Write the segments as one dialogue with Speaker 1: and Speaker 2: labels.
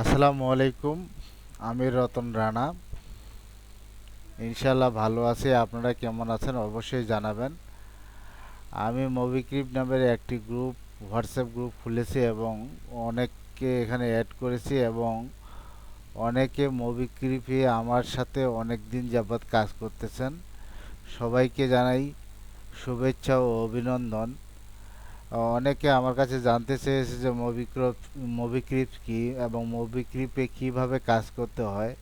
Speaker 1: আসসালামু আলাইকুম। আমি রতন রানা। ইনশাল্লাহ ভালো আছি। আপনারা কেমন আছেন অবশ্যই জানাবেন। আমি মোবিক্রিপ নামের একটি হোয়াটসঅ্যাপ গ্রুপ খুলেছি এবং অনেককে এখানে অ্যাড করেছি এবং অনেকে মোবিক্রিপে আমার সাথে অনেক দিন যাবৎ কাজ করতেছেন। সবাইকে জানাই শুভেচ্ছা ও অভিনন্দন। অনেকে আমার কাছে জানতে চেয়েছে যে মোবিক্রিপ কি এবং মোবিক্রিপে কিভাবে কাজ করতে হয়,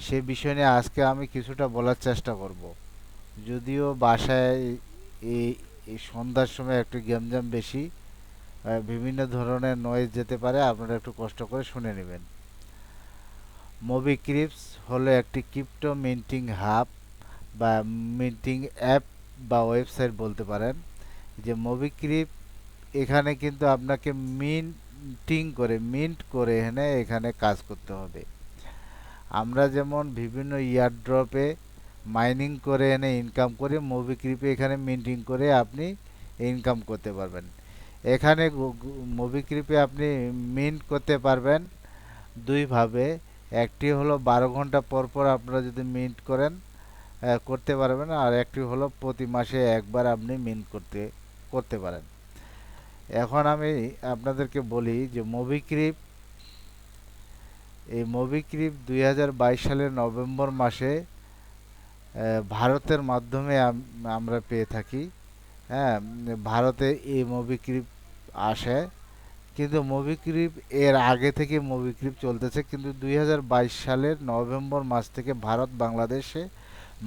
Speaker 1: সে বিষয় নিয়ে আজকে আমি কিছুটা বলার চেষ্টা করব। যদিও বাসায় এই এই সন্ধ্যার সময় একটু গ্যামজাম বেশি, বিভিন্ন ধরনের নয়েজ যেতে পারে, আপনারা একটু কষ্ট করে শুনে নেবেন। মোবিক্রিপস হলো একটি ক্রিপ্টো মিন্টিং হাব বা মিন্টিং অ্যাপ বা ওয়েবসাইট বলতে পারেন। যে মোবিক্রিপ এখানে কিন্তু আপনাকে মিন্ট করে এনে এখানে কাজ করতে হবে। আমরা যেমন বিভিন্ন ইয়ারড্রপে মাইনিং করে এনে ইনকাম করি, মোবিক্রিপে এখানে মিন্টিং করে আপনি ইনকাম করতে পারবেন। এখানে মোবিক্রিপে আপনি মিন্ট করতে পারবেন দুইভাবে। একটি হলো 12 ঘন্টা পর পর আপনারা যদি মিন্ট করেন করতে পারবেন, আর একটি হলো প্রতি মাসে একবার আপনি মিন্ট করতে পারেন। এখন আমি আপনাদেরকে বলি যে মোবিক্রিপ 2022 সালের নভেম্বর মাসে ভারতের মাধ্যমে আমরা পেয়ে থাকি। হ্যাঁ, ভারতে এই মোবিক্রিপ আসে, কিন্তু মোবিক্রিপ এর আগে থেকে মোবিক্রিপ চলতেছে, কিন্তু 2022 সালের নভেম্বর মাস থেকে ভারত বাংলাদেশে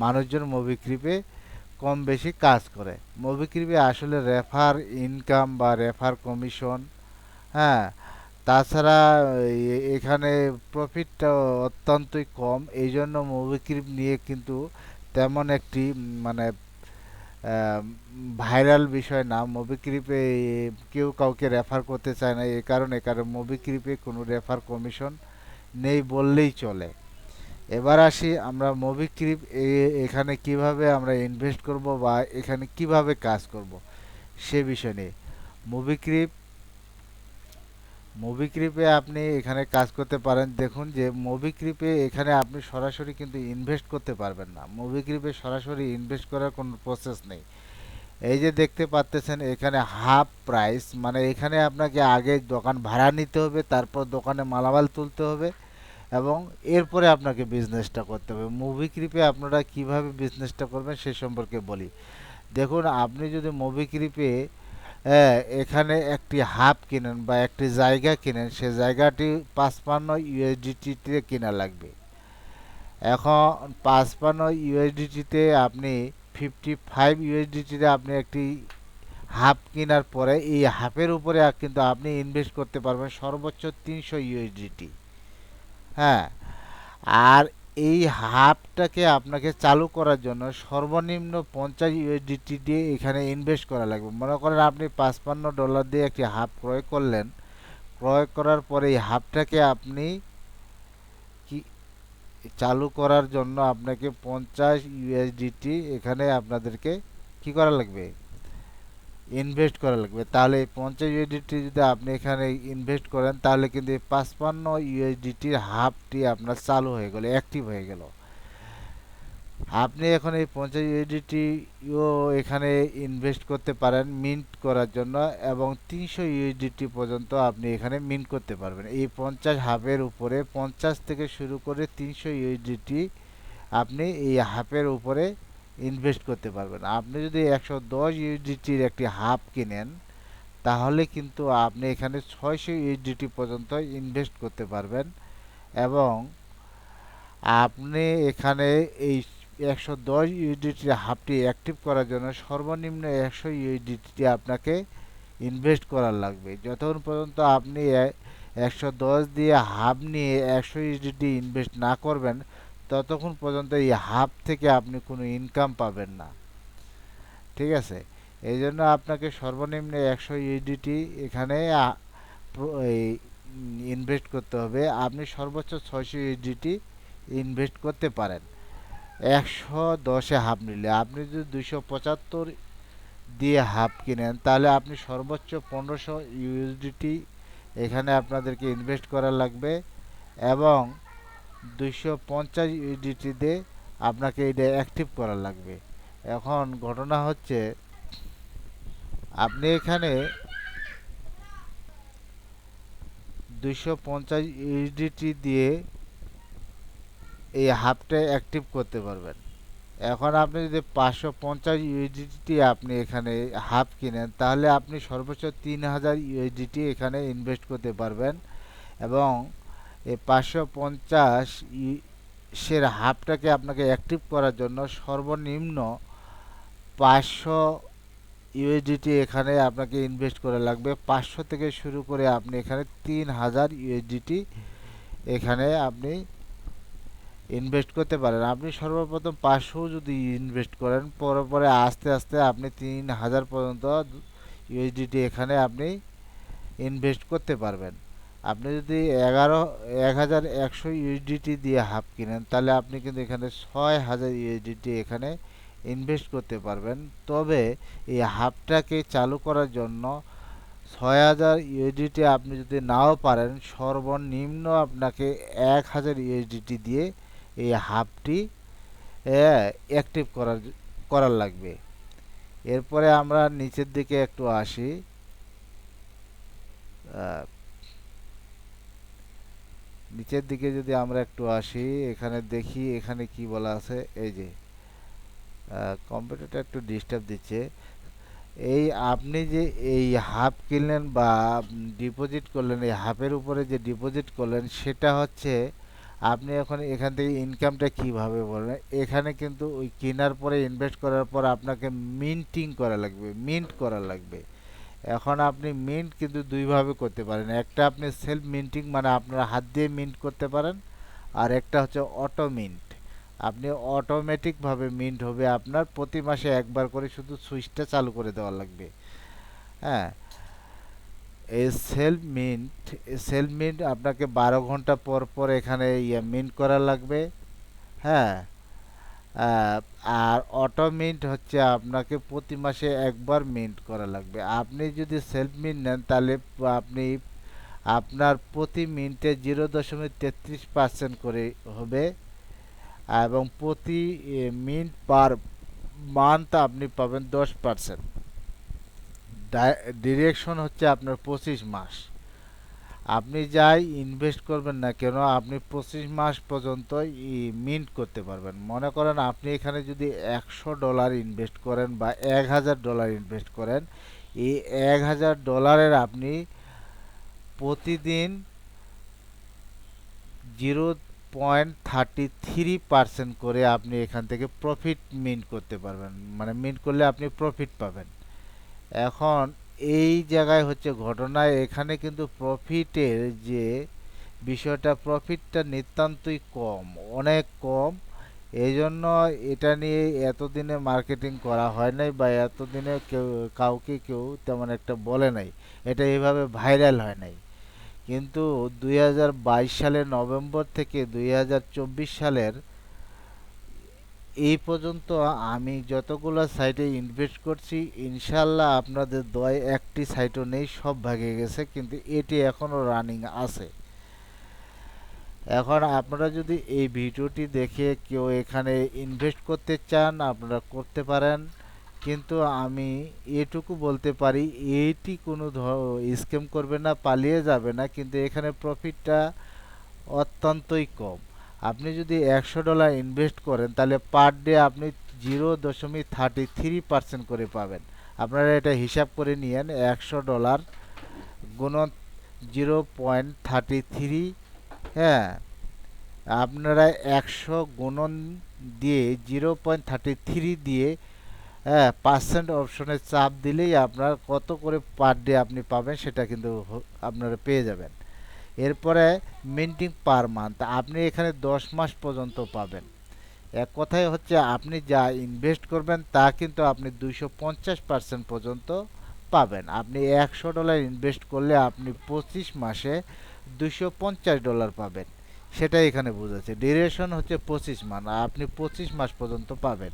Speaker 1: মানুষজন মোবিক্রিপে কম বেশি কাজ করে। মোবিক্রিপে আসলে রেফার ইনকাম বা রেফার কমিশন, হ্যাঁ, তাছাড়া এখানে প্রফিটটা অত্যন্তই কম। এই জন্য মোবিক্রিপ নিয়ে কিন্তু তেমন একটি মানে ভাইরাল বিষয় না। মোবিক্রিপে কেউ কাউকে রেফার করতে চায় না, কারণ মোবিক্রিপে কোনো রেফার কমিশন নেই বললেই চলে। এবার আসি আমরা মোবিক্রিপ এখানে কিভাবে আমরা ইনভেস্ট করব বা এখানে কিভাবে কাজ করব সে বিষয় নিয়ে। মোবিক্রিপ মোবিক্রিপে আপনি এখানে কাজ করতে পারেন। দেখুন যে মোবিক্রিপে এখানে আপনি সরাসরি কিন্তু ইনভেস্ট করতে পারবেন না। মোবিক্রিপে সরাসরি ইনভেস্ট করার কোনো প্রসেস নেই। এই যে দেখতে পাচ্তেছেন এখানে হাফ প্রাইস, মানে এখানে আপনাকে আগে দোকান ভাড়া নিতে হবে, তারপর দোকানে মালামাল তুলতে হবে এবং এরপরে আপনাকে বিজনেসটা করতে হবে। মোবিক্রিপে আপনারা কিভাবে বিজনেসটা করবেন সে সম্পর্কে বলি। দেখুন, আপনি যদি মোবিক্রিপে এখানে একটি হাব কিনেন বা একটি জায়গা কিনেন, সে জায়গাটি 55 ইউএসডিটিতে কেনা লাগবে। এখন 55 ইউএসডিটিতে আপনি 55 ইউএসডিটিতে আপনি একটি হাফ কেনার পরে এই হাফের উপরে কিন্তু আপনি ইনভেস্ট করতে পারবেন সর্বোচ্চ 300 ইউএসডিটি। হ্যাঁ, আর এই হাবটাকে আপনাকে চালু করার জন্য সর্বনিম্ন 50 ইউএসডিটি দিয়ে এখানে ইনভেস্ট করা লাগবে। মনে করেন আপনি $55 দিয়ে একটি হাব ক্রয় করলেন। ক্রয় করার পরে এই হাবটাকে আপনি কি চালু করার জন্য আপনাকে 50 ইউএসডিটি এখানে আপনাদেরকে কি করা লাগবে, ইনভেস্ট করা লাগবে। তাহলে এই 50 ইউএসডিটি যদি আপনি এখানে ইনভেস্ট করেন, তাহলে কিন্তু এই 55 ইউএসডিটির হাফটি আপনার চালু হয়ে গেল, অ্যাক্টিভ হয়ে গেল। আপনি এখন এই 50 ইউএসডিটিও এখানে ইনভেস্ট করতে পারেন মিন্ট করার জন্য, এবং 300 ইউএসডিটি পর্যন্ত আপনি এখানে মিন্ট করতে পারবেন। এই 50 হাফের উপরে 50 থেকে শুরু করে 300 ইউএসডিটি আপনি এই হাফের উপরে ইনভেস্ট করতে পারবেন। আপনি যদি 110 ইউএসডিটির একটি হাফ কিনেন, তাহলে কিন্তু আপনি এখানে 600 ইউএসডিটি পর্যন্ত ইনভেস্ট করতে পারবেন। এবং আপনি এখানে এই 110 ইউএসডিটি হাফটি অ্যাক্টিভ করার জন্য সর্বনিম্ন 100 ইউএসডিটি আপনাকে ইনভেস্ট করার লাগবে। যতক্ষণ পর্যন্ত আপনি 110 দিয়ে হাফ নিয়ে 100 ইউএসডিটি ইনভেস্ট না করবেন, ততক্ষণ পর্যন্ত এই হাফ থেকে আপনি কোনো ইনকাম পাবেন না। ঠিক আছে? এই জন্য আপনাকে সর্বনিম্ন 100 ইউএসডিটি এখানে ইনভেস্ট করতে হবে। আপনি সর্বোচ্চ 600 ইউএসডিটি ইনভেস্ট করতে পারেন 110-এ হাফ নিলে। আপনি যদি 275 দিয়ে হাফ কিনেন, তাহলে আপনি সর্বোচ্চ 1500 ইউএসডিটি এখানে আপনাদেরকে ইনভেস্ট করা লাগবে এবং 250 ইউএসডিটিতে আপনাকে এটা অ্যাক্টিভ করা লাগবে। এখন ঘটনা হচ্ছে আপনি এখানে 250 ইউএসডিটি দিয়ে এই হাবটা অ্যাক্টিভ করতে পারবেন। এখন আপনি যদি 550 ইউএসডিটি আপনি এখানে হাব কিনেন, তাহলে আপনি সর্বোচ্চ 3000 ইউএসডিটি এখানে ইনভেস্ট করতে পারবেন। এবং এই 550 সের হাবটাকে আপনাকে অ্যাক্টিভ করার জন্য সর্বনিম্ন 500 ইউএসডিটি এখানে আপনাকে ইনভেস্ট করা লাগবে। 500 থেকে শুরু করে আপনি এখানে 3000 ইউএসডিটি এখানে আপনি ইনভেস্ট করতে পারেন। আপনি সর্বপ্রথম 500 যদি ইনভেস্ট করেন, পরে পরে আস্তে আস্তে আপনি 3000 পর্যন্ত ইউএসডিটি এখানে আপনি ইনভেস্ট করতে পারবেন। আপনি যদি 1100 ইউএসডিটি দিয়ে হাব কিনেন, তাহলে আপনি কিন্তু এখানে 6000 ইউএসডিটি এখানে ইনভেস্ট করতে পারবেন। তবে এই হাবটাকে চালু করার জন্য 6000 ইউএসডিটি আপনি যদি নাও পারেন, সর্বনিম্ন আপনাকে 1000 ইউএসডিটি দিয়ে এই হাবটি অ্যাক্টিভ করার লাগবে। এরপরে আমরা নিচের দিকে একটু আসি। নিচের দিকে যদি আমরা একটু আসি, এখানে দেখি এখানে কি বলা আছে। এই যে কম্পিউটারটা একটু ডিস্টার্ব দিচ্ছে। এই আপনি যে এই হাব কিনলেন বা ডিপোজিট করলেন, এই হাবের উপরে যে ডিপোজিট করলেন, সেটা হচ্ছে আপনি এখন এখান থেকে ইনকামটা কিভাবে বলেন। এখানে কিন্তু ওই কেনার পরে ইনভেস্ট করার পর আপনাকে মিন্টিং করা লাগবে, মিন্ট করা লাগবে। এখন আপনি মিন্ট কিন্তু দুইভাবে করতে পারেন। একটা আপনি সেলফ মিন্টিং, মানে আপনার হাত দিয়ে মিন্ট করতে পারেন। আর একটা হচ্ছে অটো মিন্ট। আপনি অটোমেটিকভাবে মিন্ট হবে আপনার, প্রতি মাসে একবার করে শুধু সুইচটা চালু করে দেওয়া লাগবে। হ্যাঁ, এই সেলফ মিন্ট আপনাকে 12 ঘন্টা পর পর এখানে মিন্ট করা লাগবে। হ্যাঁ, আর অটো মিন্ট হচ্ছে আপনাকে প্রতি মাসে একবার মিন্ট করা লাগবে। আপনি যদি সেলফ মিন্ট নেন, তাহলে আপনি আপনার প্রতি মিনিটে 0.33% করে হবে। এবং প্রতি মিনিট পার মান্থ আপনি পাবেন 10%। ডিরেকশন হচ্ছে আপনার 25 মাস। আপনি যাই ইনভেস্ট করবেন না কেন, আপনি 25 মাস পর্যন্ত মিন্ট করতে পারবেন। মনে করেন আপনি এখানে যদি $100 ইনভেস্ট করেন বা $1000 ইনভেস্ট করেন, এই $1000 আপনি প্রতিদিন 0.33% করে আপনি এখান থেকে প্রফিট মিন্ট করতে পারবেন। মানে মিন্ট করলে আপনি প্রফিট পাবেন। এখন এই জায়গায় হচ্ছে ঘটনা, এখানে কিন্তু প্রফিটের যে বিষয়টা, প্রফিটটা নিতান্তই কম, অনেক কম। এই জন্য এটা নিয়ে এতদিনে মার্কেটিং করা হয় নাই, বা এতদিনে কাউকে কেউ তেমন একটা বলে নাই, এটা এইভাবে ভাইরাল হয় নাই। কিন্তু 2022 সালের নভেম্বর থেকে 2024 সালের এই পর্যন্ত আমি যতগুলো সাইটে ইনভেস্ট করছি, ইনশাল্লাহ আপনাদের দয় একটি সাইটও নেই, সব ভাগে গেছে, কিন্তু এটি এখনও রানিং আছে। এখন আপনারা যদি এই ভিডিওটি দেখে কেউ এখানে ইনভেস্ট করতে চান, আপনারা করতে পারেন। কিন্তু আমি এটুকু বলতে পারি, এইটি কোনো স্ক্যাম করবে না, পালিয়ে যাবে না, কিন্তু এখানে প্রফিটটা অত্যন্তই কম। আপনি যদি $100 ইনভেস্ট করেন, তাহলে পার ডে আপনি 0.33% করে পাবেন। আপনারা এটা হিসাব করে নিয়েন, $100 গুণন 0.33। হ্যাঁ, আপনারা 100 গুণন দিয়ে 0.33 দিয়ে, হ্যাঁ, পার্সেন্ট অপশনে চাপ দিলেই আপনার কত করে পার ডে আপনি পাবেন সেটা কিন্তু আপনারা পেয়ে যাবেন। এরপরে মিন্টিং পার মান্থ আপনি এখানে 10 মাস পর্যন্ত পাবেন। এক কথায় হচ্ছে আপনি যা ইনভেস্ট করবেন তা কিন্তু আপনি 250% পর্যন্ত পাবেন। আপনি $100 ইনভেস্ট করলে আপনি 25 মাসে $250 পাবেন। সেটাই এখানে বোঝাচ্ছে। ডিউরেশন হচ্ছে 25 মাস, আপনি 25 মাস পর্যন্ত পাবেন।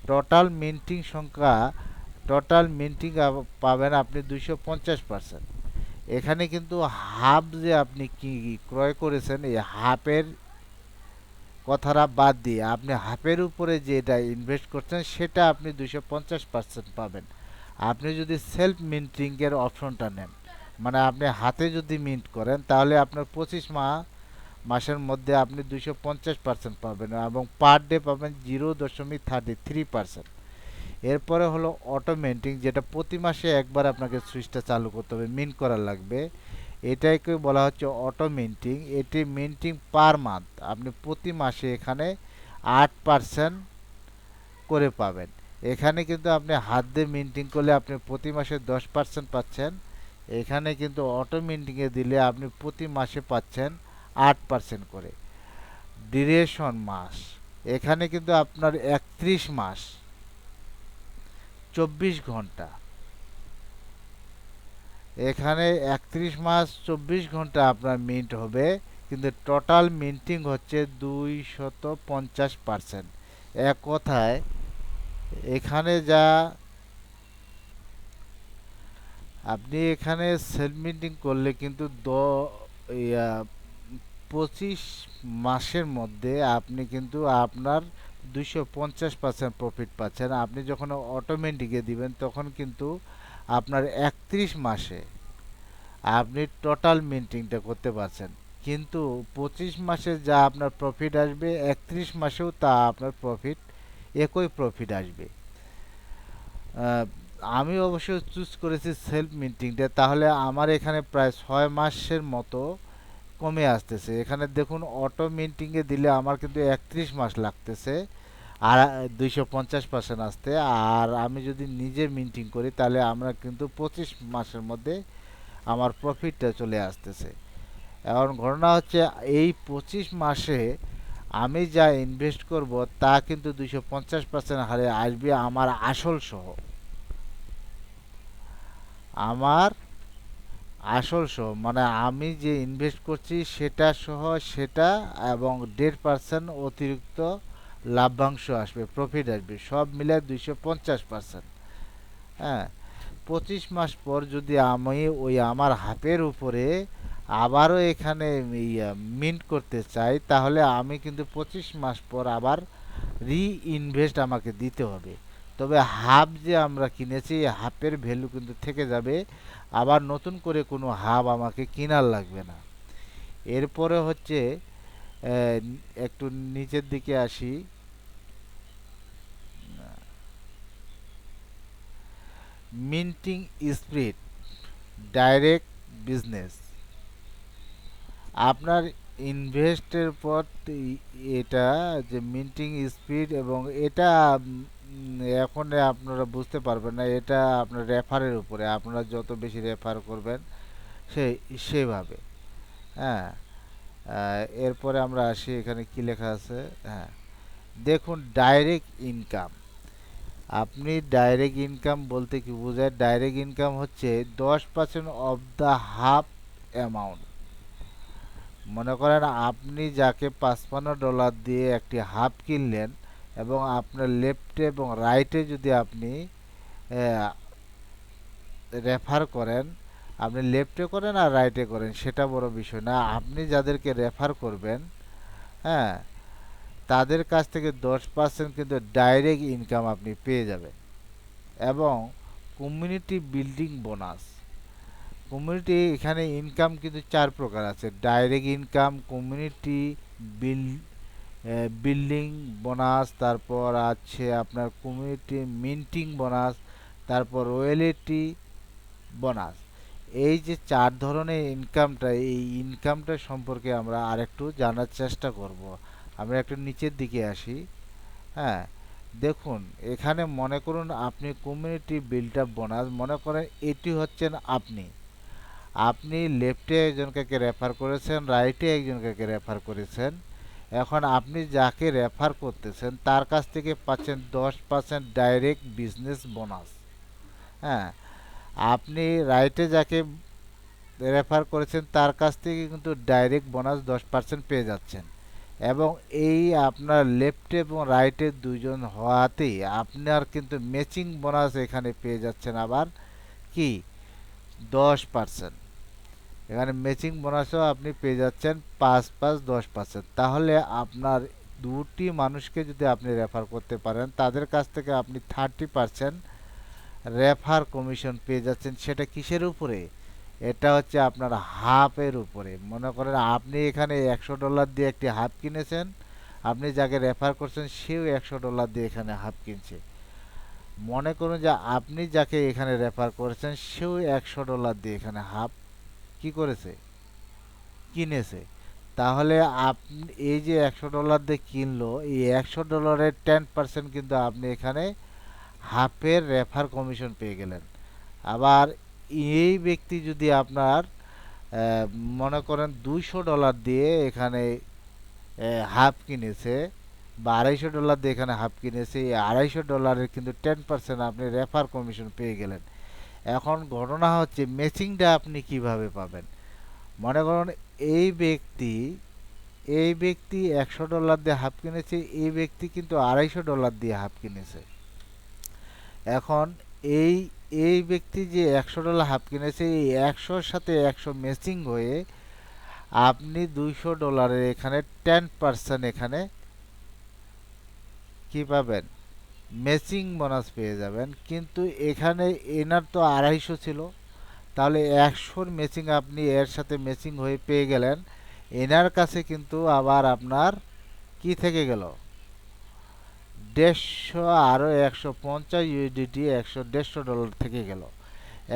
Speaker 1: টোটাল মিন্টিং সংখ্যা, টোটাল মিন্টিং পাবেন আপনি 250%। এখানে কিন্তু হাফ যে আপনি কি ক্রয় করেছেন, এই হাফের কথাটা বাদ দিয়ে আপনি হাফের উপরে যেটা ইনভেস্ট করছেন সেটা আপনি 250% পাবেন। আপনি যদি সেলফ মিন্টিংয়ের অপশনটা নেন, মানে আপনি হাতে যদি মিন্ট করেন, তাহলে আপনার 25 মাসের মধ্যে আপনি 250% পাবেন এবং পার ডে পাবেন 0.33%। এরপরে হলো অটোমেন্টিং, যেটা প্রতি মাসে একবার আপনাকে সুইচটা চালু করতে হবে, মিন্ট করা লাগবে। এটাকে বলা হচ্ছে অটো মিন্টিং। এটি মিন্টিং পার মান্থ, আপনি প্রতি মাসে এখানে 8% করে পাবেন। এখানে কিন্তু আপনি হাত দিয়ে মিন্টিং করলে আপনি প্রতি মাসে 10% পাচ্ছেন। এখানে কিন্তু অটো মিন্টিংয়ে দিলে আপনি প্রতি মাসে পাচ্ছেন 8% করে। ডিউরেশন মাস, এখানে কিন্তু আপনার 31 মাস 24 ঘন্টা। এখানে 31 মাস 24 ঘন্টা আপনার মিন্ট হবে, কিন্তু টোটাল মিন্টিং হচ্ছে 250%। এক কথায় এখানে যা আপনি এখানে সেলফ মিন্টিং করলে কিন্তু 25 মাসের মধ্যে আপনি কিন্তু আপনার 250% প্রফিট পাচ্ছেন। আপনি যখন অটোমেটিকে দিবেন তখন কিন্তু আপনার 31 মাসে আপনি টোটাল মিন্টিংটা করতে পারছেন। কিন্তু 25 মাসে যা আপনার প্রফিট আসবে, 31 মাসেও তা আপনার প্রফিট, একই প্রফিট আসবে। আহ, আমি অবশ্য চুজ করেছি সেলফ মিন্টিংটা, তাহলে আমার এখানে প্রায় 6 মাসের মতো কমে আসতেছে। এখানে দেখুন অটো মিন্টিংয়ে দিলে আমার কিন্তু 31 মাস লাগতেছে আর 250% আসতে। আর আমি যদি নিজে মিন্টিং করি তাহলে আমরা কিন্তু 25 মাসের মধ্যে আমার প্রফিটটা চলে আসতেছে। এখন ঘটনা হচ্ছে এই 25 মাসে আমি যা ইনভেস্ট করব তা কিন্তু 250% হারে আসবে আমার আসল সহ। আমার আসল সহ মানে আমি যে ইনভেস্ট করছি সেটা সহ, সেটা এবং 1.5% অতিরিক্ত লাভ্যাংশ আসবে, প্রফিট আসবে, সব মিলে 250%। হ্যাঁ, 25 মাস পর যদি আমি ওই আমার হাতের উপরে আবারও এখানে মিন্ট করতে চাই, তাহলে আমি কিন্তু 25 মাস পর আবার রিইনভেস্ট আমাকে দিতে হবে। তবে হাব যে আমরা কিনেছি এই হাফের ভ্যালু কিন্তু থেকে যাবে, আবার নতুন করে কোনো হাব আমাকে কেনার লাগবে না। এরপরে হচ্ছে একটু নিচের দিকে আসি। Minting spread, direct business. আপনার ইনভেস্টের পর এটা যে মিন্টিং স্পিড, এবং এটা এখন আপনারা বুঝতে পারবেন না, এটা আপনার রেফারের উপরে, আপনারা যত বেশি রেফার করবেন সেই সেভাবে। হ্যাঁ, এরপরে আমরা আসি, এখানে কি লেখা আছে। হ্যাঁ, দেখুন ডাইরেক্ট ইনকাম। আপনি ডাইরেক্ট ইনকাম বলতে কি বোঝায়? ডাইরেক্ট ইনকাম হচ্ছে 10% অফ দ্য হাফ অ্যামাউন্ট। মনে করেন আপনি যাকে $55 দিয়ে একটি হাফ কিনলেন, এবং আপনার লেফটে এবং রাইটে যদি আপনি রেফার করেন, আপনি লেফটে করেন আর রাইটে করেন সেটা বড় বিষয় না, আপনি যাদেরকে রেফার করবেন, হ্যাঁ, তাদের কাছ থেকে 10% কিন্তু ডাইরেক্ট ইনকাম আপনি পেয়ে যাবেন। এবং কমিউনিটি বিল্ডিং বোনাস। কমিউনিটি এখানে ইনকাম কিন্তু 4 প্রকার আছে: ডাইরেক্ট ইনকাম, কমিউনিটি বিল বিল্ডিং বোনাস, তারপর আছে আপনার কমিউনিটি মিন্টিং বোনাস, তারপর রয়্যালিটি বোনাস। এই যে 4 ধরনের ইনকামটা, এই ইনকামটা সম্পর্কে আমরা আরেকটু জানার চেষ্টা করব। আমরা একটু নিচের দিকে আসি। হ্যাঁ, দেখুন এখানে মনে করুন আপনি কমিউনিটি বিল্ড আপ বোনাস, মনে করেন এটি হচ্ছেন আপনি। আপনি লেফটে একজনকে রেফার করেছেন, রাইটে একজনকে রেফার করেছেন। এখন আপনি যাকে রেফার করতেছেন তার কাছ থেকে পাচ্ছেন 10% ডাইরেক্ট বিজনেস বোনাস। হ্যাঁ, আপনি রাইটে যাকে রেফার করেছেন তার কাছ থেকে কিন্তু ডাইরেক্ট বোনাস 10% পেয়ে যাচ্ছেন। এবং এই আপনার লেফটে এবং রাইটে দুইজন হওয়াতেই আপনার কিন্তু ম্যাচিং বোনাস এখানে পেয়ে যাচ্ছেন আবার কি 10%। এখানে ম্যাচিং বোনাসও আপনি পেয়ে যাচ্ছেন 5-5-10%। তাহলে আপনার দুটি মানুষকে যদি আপনি রেফার করতে পারেন, তাদের কাছ থেকে আপনি 30% রেফার কমিশন পেয়ে যাচ্ছেন। সেটা কিসের উপরে? এটা হচ্ছে আপনার হাফের উপরে। মনে করেন আপনি এখানে $100 দিয়ে একটি হাফ কিনেছেন, আপনি যাকে রেফার করছেন সেও $100 দিয়ে এখানে হাফ কিনছে। মনে করুন যে আপনি যাকে এখানে রেফার করেছেন সেও $100 দিয়ে এখানে হাফ কি করেছে, কিনেছে। তাহলে আপনি এই যে $100 দিয়ে কিনলো, এই $100-এর 10% কিন্তু আপনি এখানে হাফের রেফার কমিশন পেয়ে গেলেন। আবার এই ব্যক্তি যদি আপনার মনে করেন $200 দিয়ে এখানে হাফ কিনেছে, বা $250 দিয়ে এখানে হাফ কিনেছে, এই $250-এর কিন্তু 10% আপনি রেফার কমিশন পেয়ে গেলেন। এখন ঘটনা হচ্ছে ম্যাচিংটা আপনি কিভাবে পাবেন। মনে করুন এই ব্যক্তি $100 দিয়ে হাফ কিনেছে, এই ব্যক্তি কিন্তু $250 দিয়ে হাফ কিনেছে। এখন এই এই ব্যক্তি যে $100 হাফ কিনেছে, এই 100-র সাথে 100 ম্যাচিং হয়ে আপনি $200 এখানে 10% এখানে কি পাবেন, ম্যাচিং বোনাস পেয়ে যাবেন। কিন্তু এখানে এনার তো 250 ছিল, তাহলে 100-র ম্যাচিং আপনি এর সাথে ম্যাচিং হয়ে পেয়ে গেলেন। এনার কাছে কিন্তু আবার আপনার কি থেকে গেল, 150, আরও 150 USDT, 150 থেকে গেল।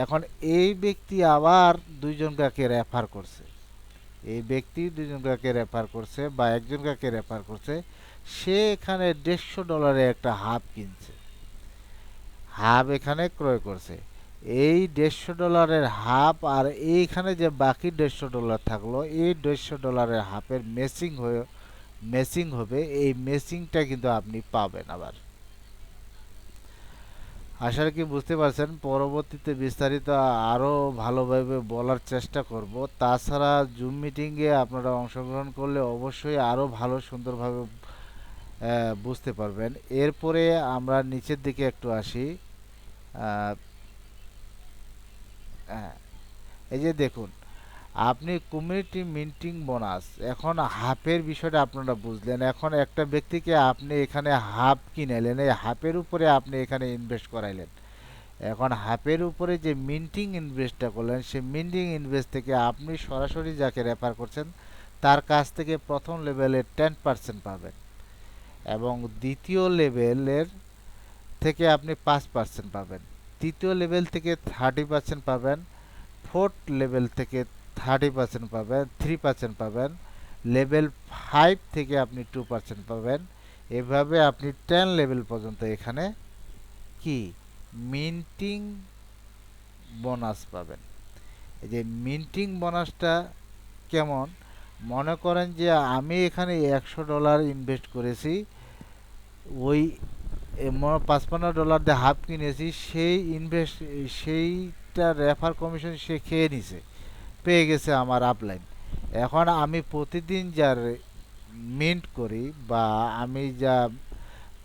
Speaker 1: এখন এই ব্যক্তি আবার দুইজনকে রেফার করছে, এই ব্যক্তি দুজনকে রেফার করছে বা একজনকে রেফার করছে, সে এখানে $150 একটা হাব কিনছে, হাব এখানে ক্রয় করছে। এই $150 হাব আর এইখানে যে বাকি $150 থাকলো, এই $150 হাফের মেসিং হবে, এই মেসিংটা কিন্তু আপনি পাবেন আবার। আশা কি বুঝতে পারছেন। পরবর্তীতে বিস্তারিত আরও ভালোভাবে বলার চেষ্টা করব। তাছাড়া জুম মিটিংয়ে আপনারা অংশগ্রহণ করলে অবশ্যই আরও ভালো সুন্দরভাবে বুঝতে পারবেন। এরপরে আমরা নিচের দিকে একটু আসি। আহ, হ্যাঁ, এই যে দেখুন, আপনি কমিউনিটি মিটিং বোনাস, এখন হাফের বিষয়টা আপনারা বুঝলেন। এখন একটা ব্যক্তিকে আপনি এখানে হাফ কিনেলেন, এই হাফের উপরে আপনি এখানে ইনভেস্ট করাইলেন। এখন হাফের উপরে যে মিন্টিং ইনভেস্টটা করলেন, সেই মিন্টিং ইনভেস্ট থেকে আপনি সরাসরি যাকে রেফার করছেন তার কাছ থেকে প্রথম লেভেলের 10% পাবেন, এবং দ্বিতীয় লেভেলের থেকে আপনি 5% পাবেন, তৃতীয় লেভেল থেকে 30% পাবেন, ফোর্থ লেভেল থেকে 30% পাবেন, 3% পাবেন, লেভেল 5 থেকে আপনি 2% পাবেন। এভাবে আপনি 10 লেভেল পর্যন্ত এখানে কি মিন্টিং বোনাস পাবেন। এই যে মিন্টিং বোনাসটা কেমন, মনে করেন যে আমি এখানে $100 ইনভেস্ট করেছি, ওই $55 দিয়ে হাফ কিনেছি, সেইটা রেফার কমিশন সে খেয়ে নিছে, পেয়ে গেছে আমার আপলাইন। এখন আমি প্রতিদিন যার মিন্ট করি, বা আমি যা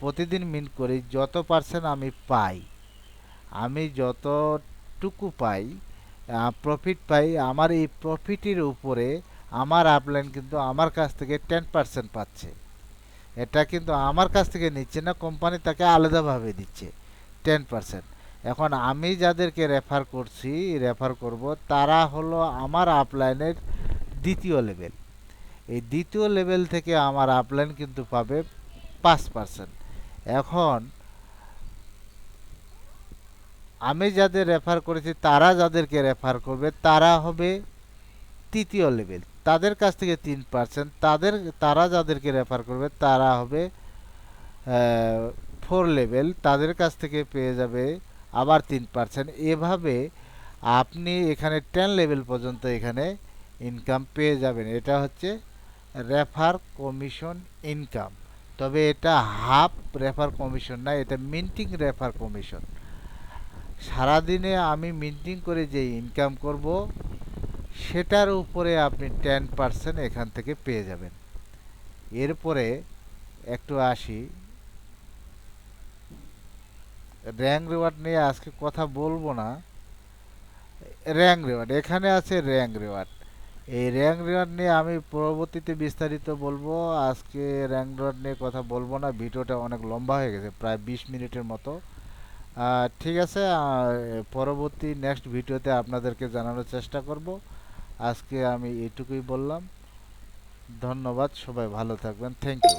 Speaker 1: প্রতিদিন মিন্ট করি, যত পার্সেন্ট আমি পাই, আমি যতটুকু পাই প্রফিট পাই, আমার এই প্রফিটের উপরে আমার আপলাইন কিন্তু আমার কাছ থেকে 10% পাচ্ছে। এটা কিন্তু আমার কাছ থেকে নিচ্ছে না, কোম্পানি তাকে আলাদাভাবে দিচ্ছে 10%। এখন আমি যাদেরকে রেফার করব, তারা হলো আমার আপলাইনের দ্বিতীয় লেভেল। এই দ্বিতীয় লেভেল থেকে আমার আপলাইন কিন্তু পাবে 5%। এখন আমি যাদের রেফার করেছি তারা যাদেরকে রেফার করবে তারা হবে তৃতীয় লেভেল, তাদের কাছ থেকে 3%, তারা যাদেরকে রেফার করবে তারা হবে 4 লেভেল, তাদের কাছ থেকে পেয়ে যাবে আবার 3%। এভাবে আপনি এখানে 10 লেভেল পর্যন্ত এখানে ইনকাম পেয়ে যাবেন। এটা হচ্ছে রেফার কমিশন ইনকাম। তবে এটা হাফ রেফার কমিশন না, এটা মিন্টিং রেফার কমিশন। সারাদিনে আমি মিন্টিং করে যে ইনকাম করব, সেটার উপরে আপনি 10% এখান থেকে পেয়ে যাবেন। এরপরে একটু আসি, র্যাঙ্ক রিওয়ার্ড নিয়ে আজকে কথা বলবো না। র্যাঙ্ক রিওয়ার্ড, এখানে আছে র্যাঙ্ক রিওয়ার্ড। এই র্যাঙ্ক রিওয়ার্ড নিয়ে আমি পরবর্তীতে বিস্তারিত বলবো। আজকে র্যাঙ্ক রিওয়ার্ড নিয়ে কথা বলবো না, ভিডিওটা অনেক লম্বা হয়ে গেছে, প্রায় 20 মিনিটের মতো। ঠিক আছে, পরবর্তী নেক্সট ভিডিওতে আপনাদেরকে জানানোর চেষ্টা করব। আজকে আমি এইটুকুই বললাম। ধন্যবাদ, সবাই ভালো থাকবেন, থ্যাংক ইউ।